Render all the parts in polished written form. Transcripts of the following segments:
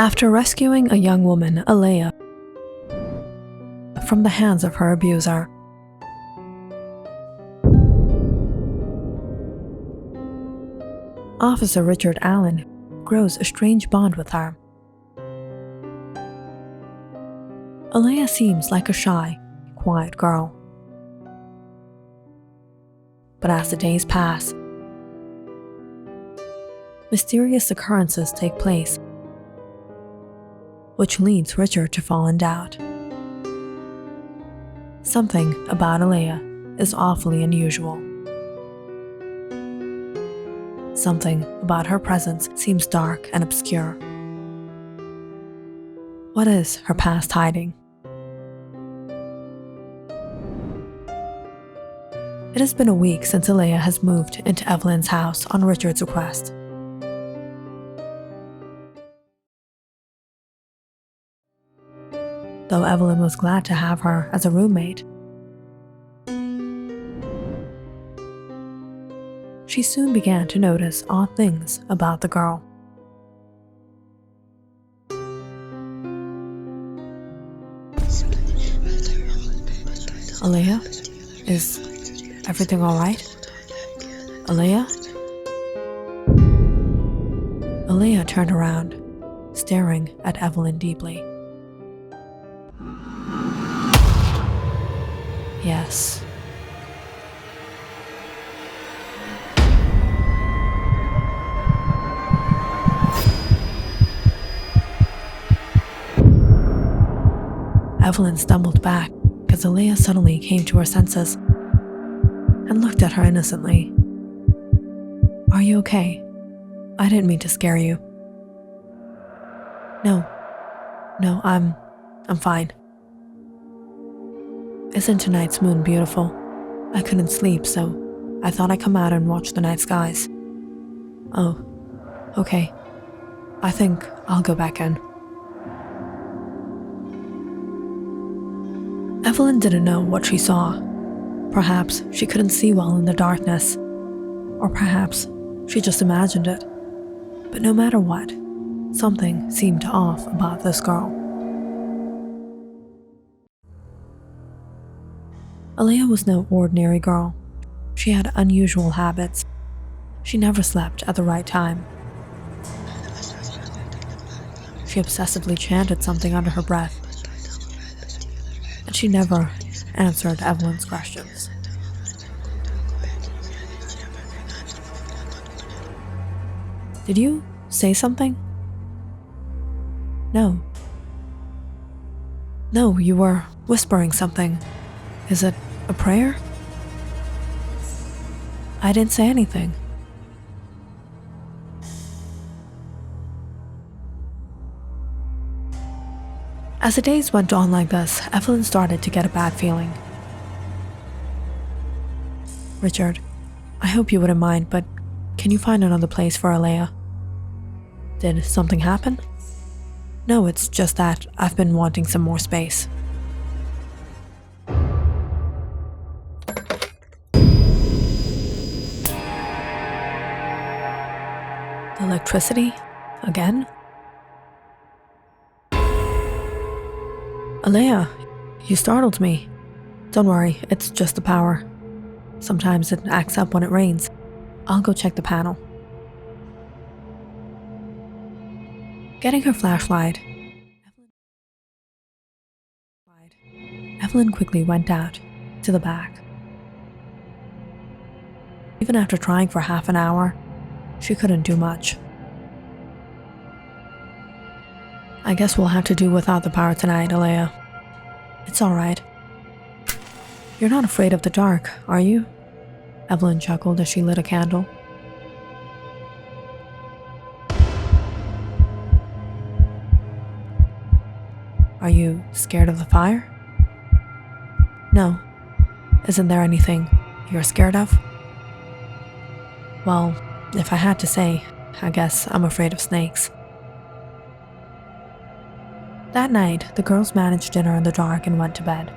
After rescuing a young woman, Aaliyah, from the hands of her abuser, Officer Richard Allen grows a strange bond with her. Aaliyah seems like a shy, quiet girl. But as the days pass, mysterious occurrences take place, which leads Richard to fall in doubt. Something about Aaliyah is awfully unusual. Something about her presence seems dark and obscure. What is her past hiding? It has been a week since Aaliyah has moved into Evelyn's house on Richard's request. Though Evelyn was glad to have her as a roommate, she soon began to notice odd things about the girl. Aaliyah? Is everything all right? Aaliyah? Aaliyah turned around, staring at Evelyn deeply. Yes. Evelyn stumbled back as Aaliyah suddenly came to her senses and looked at her innocently. Are you okay? I didn't mean to scare you. No, I'm fine. Isn't tonight's moon beautiful? I couldn't sleep, so I thought I'd come out and watch the night skies. Oh, okay. I think I'll go back in. Evelyn didn't know what she saw. Perhaps she couldn't see well in the darkness, or perhaps she just imagined it. But no matter what, something seemed off about this girl. Aaliyah was no ordinary girl. She had unusual habits. She never slept at the right time. She obsessively chanted something under her breath. And she never answered Evelyn's questions. Did you say something? No. No, you were whispering something. Is it a prayer? I didn't say anything. As the days went on like this, Evelyn started to get a bad feeling. Richard, I hope you wouldn't mind, but can you find another place for Aaliyah? Did something happen? No, it's just that I've been wanting some more space. Electricity? Again? Aaliyah, you startled me. Don't worry, it's just the power. Sometimes it acts up when it rains. I'll go check the panel. Getting her flashlight, Evelyn quickly went out to the back. Even after trying for half an hour, she couldn't do much. I guess we'll have to do without the power tonight, Aaliyah. It's all right. You're not afraid of the dark, are you? Evelyn chuckled as she lit a candle. Are you scared of the fire? No. Isn't there anything you're scared of? Well, if I had to say, I guess I'm afraid of snakes. That night, the girls managed dinner in the dark and went to bed.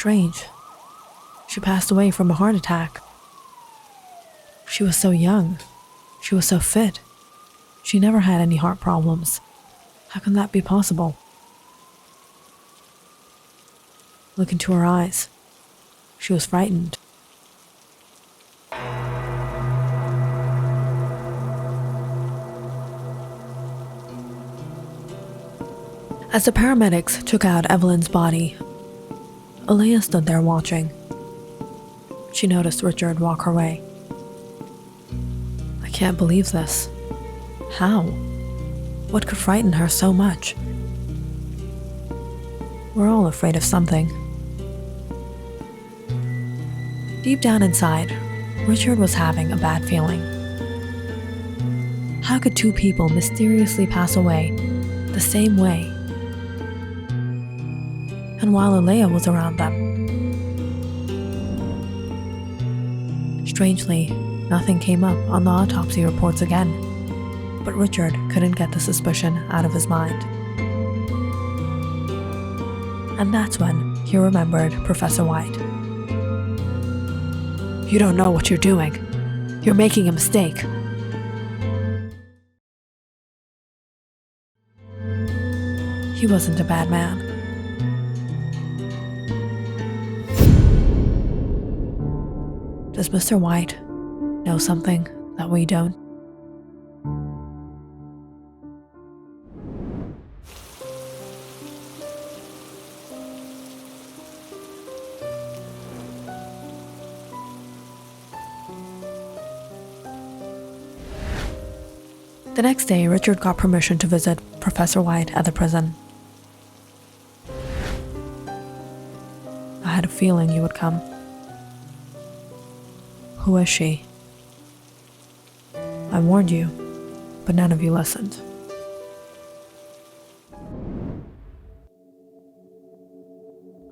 strange. She passed away from a heart attack. She was so young. She was so fit. She never had any heart problems. How can that be possible? Look into her eyes. She was frightened. As the paramedics took out Evelyn's body, Aaliyah stood there watching. She noticed Richard walk her way. I can't believe this. How? What could frighten her so much? We're all afraid of something. Deep down inside, Richard was having a bad feeling. How could two people mysteriously pass away the same way? And while Aaliyah was around them. Strangely, nothing came up on the autopsy reports again, but Richard couldn't get the suspicion out of his mind. And that's when he remembered Professor White. You don't know what you're doing. You're making a mistake. He wasn't a bad man. Does Mr. White know something that we don't? The next day, Richard got permission to visit Professor White at the prison. I had a feeling you would come. Who is she? I warned you, but none of you listened.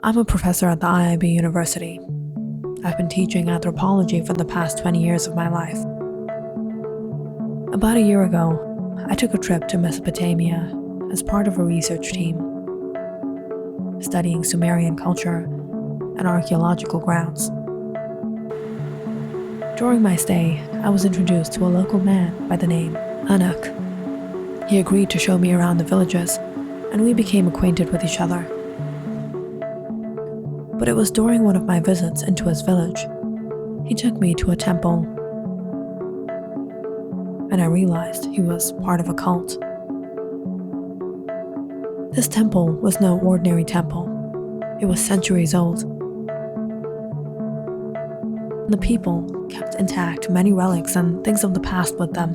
I'm a professor at the IIB University. I've been teaching anthropology for the past 20 years of my life. About a year ago, I took a trip to Mesopotamia as part of a research team, studying Sumerian culture and archaeological grounds. During my stay, I was introduced to a local man by the name Anak. He agreed to show me around the villages, and we became acquainted with each other. But it was during one of my visits into his village, he took me to a temple, and I realized he was part of a cult. This temple was no ordinary temple. It was centuries old. The people kept intact many relics and things of the past with them,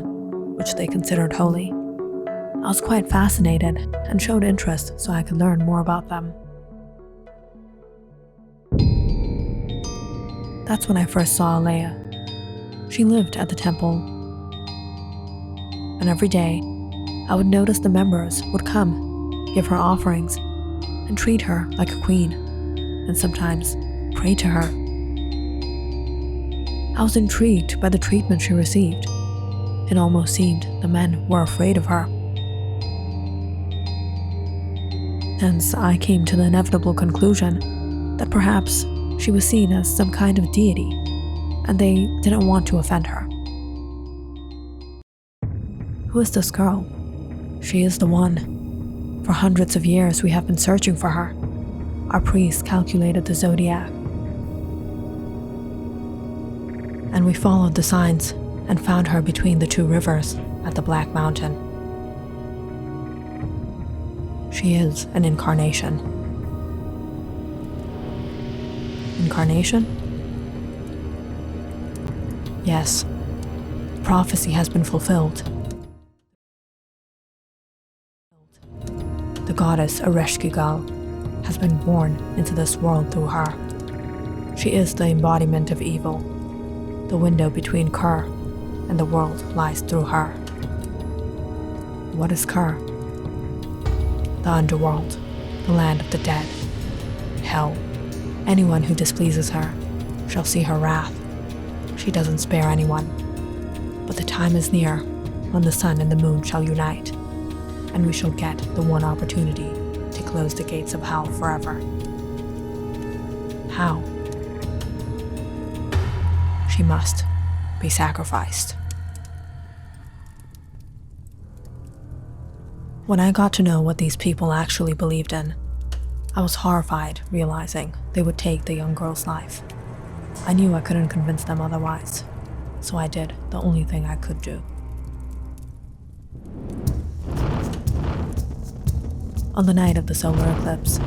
which they considered holy. I was quite fascinated and showed interest so I could learn more about them. That's when I first saw Aaliyah. She lived at the temple, and every day I would notice the members would come, give her offerings, and treat her like a queen, and sometimes pray to her. I was intrigued by the treatment she received. It almost seemed the men were afraid of her. Hence, I came to the inevitable conclusion that perhaps she was seen as some kind of deity, and they didn't want to offend her. Who is this girl? She is the one. For hundreds of years we have been searching for her. Our priests calculated the zodiac, and we followed the signs and found her between the two rivers at the Black Mountain. She is an incarnation. Incarnation? Yes, prophecy has been fulfilled. The goddess Ereshkigal has been born into this world through her. She is the embodiment of evil. The window between Ker and the world lies through her. What is Ker? The underworld, the land of the dead, hell. Anyone who displeases her shall see her wrath. She doesn't spare anyone. But the time is near when the sun and the moon shall unite, and we shall get the one opportunity to close the gates of hell forever. How? She must be sacrificed. When I got to know what these people actually believed in, I was horrified realizing they would take the young girl's life. I knew I couldn't convince them otherwise, so I did the only thing I could do. On the night of the solar eclipse,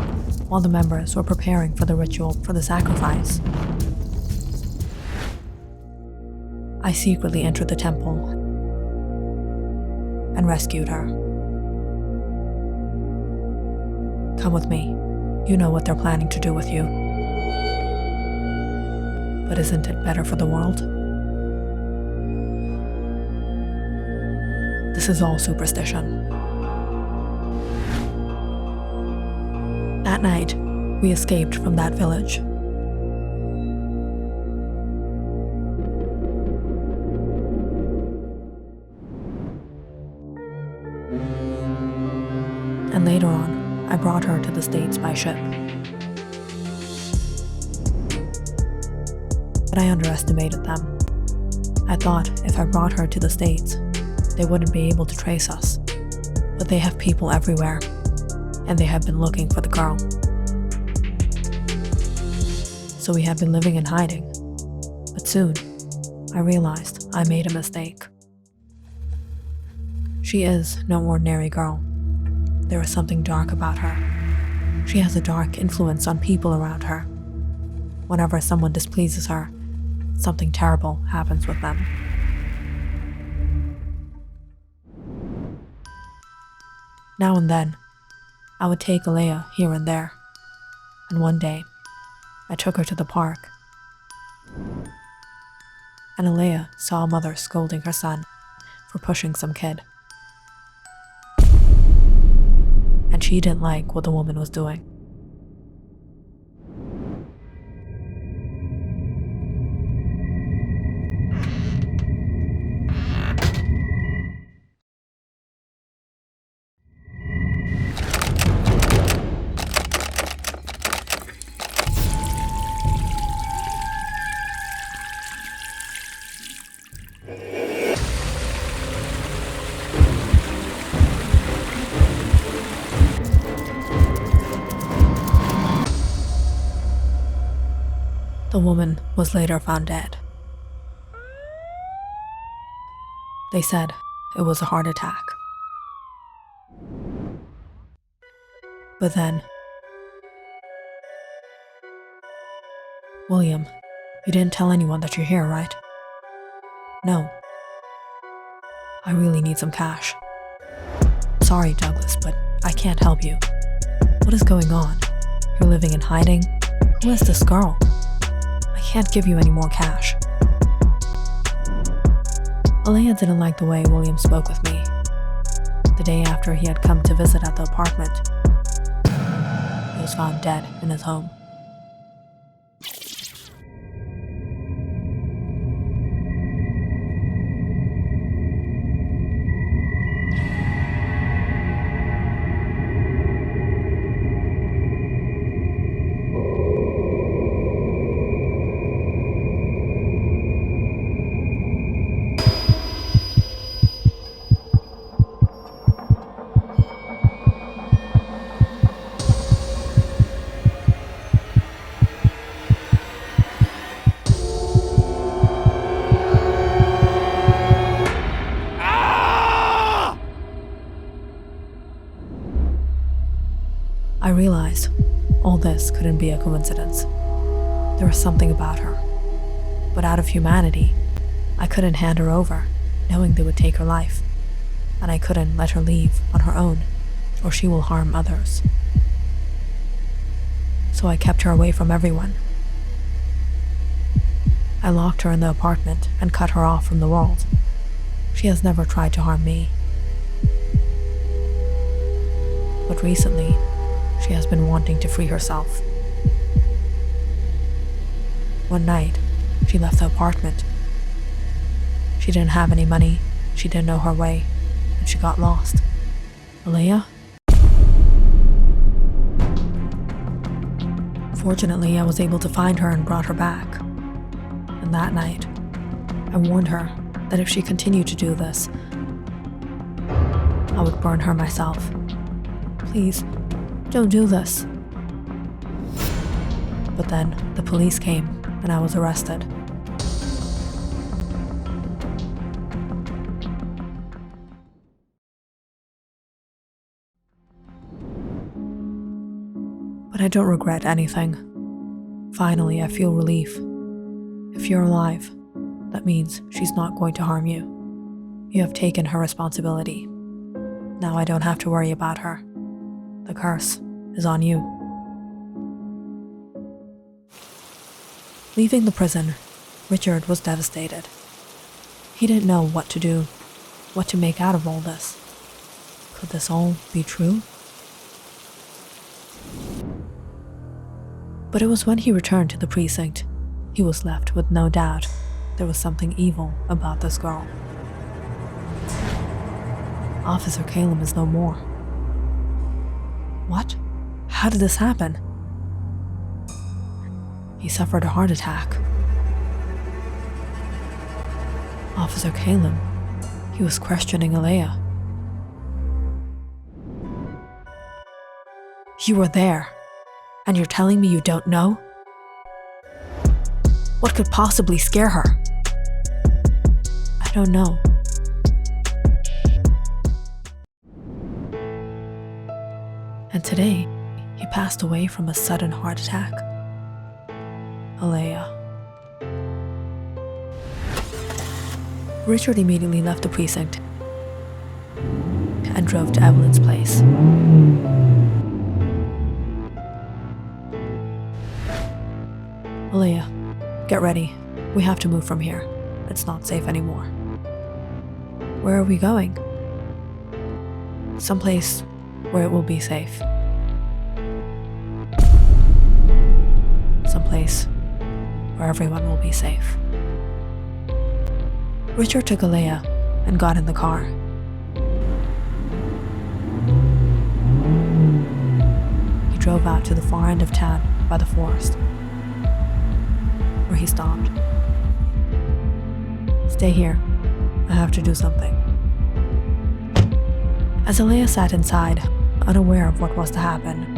while the members were preparing for the ritual for the sacrifice, I secretly entered the temple and rescued her. Come with me. You know what they're planning to do with you. But isn't it better for the world? This is all superstition. That night, we escaped from that village. And later on, I brought her to the States by ship. But I underestimated them. I thought if I brought her to the States, they wouldn't be able to trace us. But they have people everywhere, and they have been looking for the girl. So we have been living in hiding. But soon, I realized I made a mistake. She is no ordinary girl. There is something dark about her. She has a dark influence on people around her. Whenever someone displeases her, something terrible happens with them. Now and then, I would take Aaliyah here and there, and one day, I took her to the park. And Aaliyah saw a mother scolding her son for pushing some kid. And she didn't like what the woman was doing. The woman was later found dead. They said it was a heart attack. But then, William, you didn't tell anyone that you're here, right? No. I really need some cash. Sorry, Douglas, but I can't help you. What is going on? You're living in hiding? Who is this girl? I can't give you any more cash. Aaliyah didn't like the way William spoke with me. The day after he had come to visit at the apartment, he was found dead in his home. I realized all this couldn't be a coincidence. There was something about her. But out of humanity, I couldn't hand her over, knowing they would take her life. And I couldn't let her leave on her own, or she will harm others. So I kept her away from everyone. I locked her in the apartment and cut her off from the world. She has never tried to harm me. But recently, she has been wanting to free herself. One night, she left the apartment. She didn't have any money, she didn't know her way, and she got lost. Aaliyah? Fortunately, I was able to find her and brought her back. And that night, I warned her that if she continued to do this, I would burn her myself. Please, don't do this. But then the police came and I was arrested. But I don't regret anything. Finally, I feel relief. If you're alive, that means she's not going to harm you. You have taken her responsibility. Now I don't have to worry about her. The curse is on you. Leaving the prison, Richard was devastated. He didn't know what to do, what to make out of all this. Could this all be true? But it was when he returned to the precinct, he was left with no doubt there was something evil about this girl. Officer Calum is no more. What? How did this happen? He suffered a heart attack. Officer Calum, he was questioning Aaliyah. You were there, and you're telling me you don't know? What could possibly scare her? I don't know. And today, he passed away from a sudden heart attack. Aaliyah. Richard immediately left the precinct and drove to Evelyn's place. Aaliyah, get ready. We have to move from here. It's not safe anymore. Where are we going? Someplace where it will be safe. Someplace where everyone will be safe. Richard took Aaliyah and got in the car. He drove out to the far end of town by the forest, where he stopped. Stay here. I have to do something. As Aaliyah sat inside, unaware of what was to happen,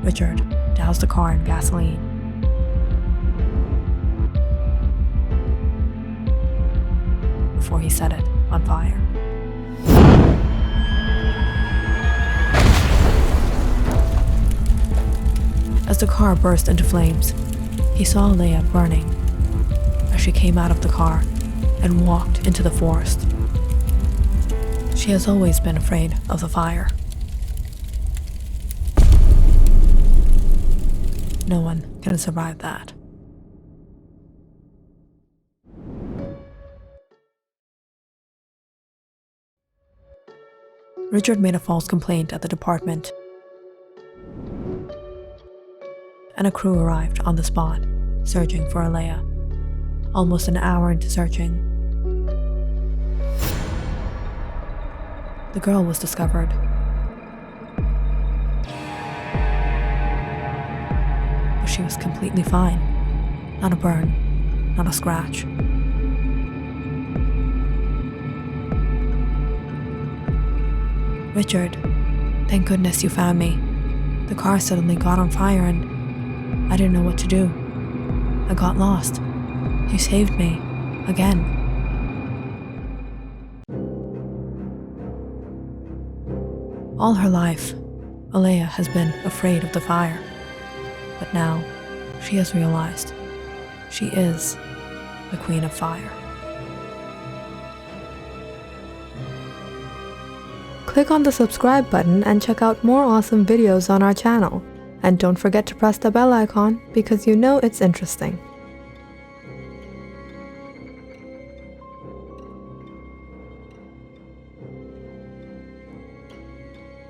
Richard doused the car in gasoline. Before he set it on fire. As the car burst into flames, he saw Aaliyah burning as she came out of the car and walked into the forest. She has always been afraid of the fire. No one can survive that. Richard made a false complaint at the department, and a crew arrived on the spot, searching for Aaliyah. Almost an hour into searching, the girl was discovered. But she was completely fine. Not a burn, not a scratch. Richard, thank goodness you found me. The car suddenly got on fire and I didn't know what to do. I got lost. You saved me. Again. All her life, Aaliyah has been afraid of the fire. But now, she has realized she is the Queen of Fire. Click on the subscribe button and check out more awesome videos on our channel. And don't forget to press the bell icon because you know it's interesting.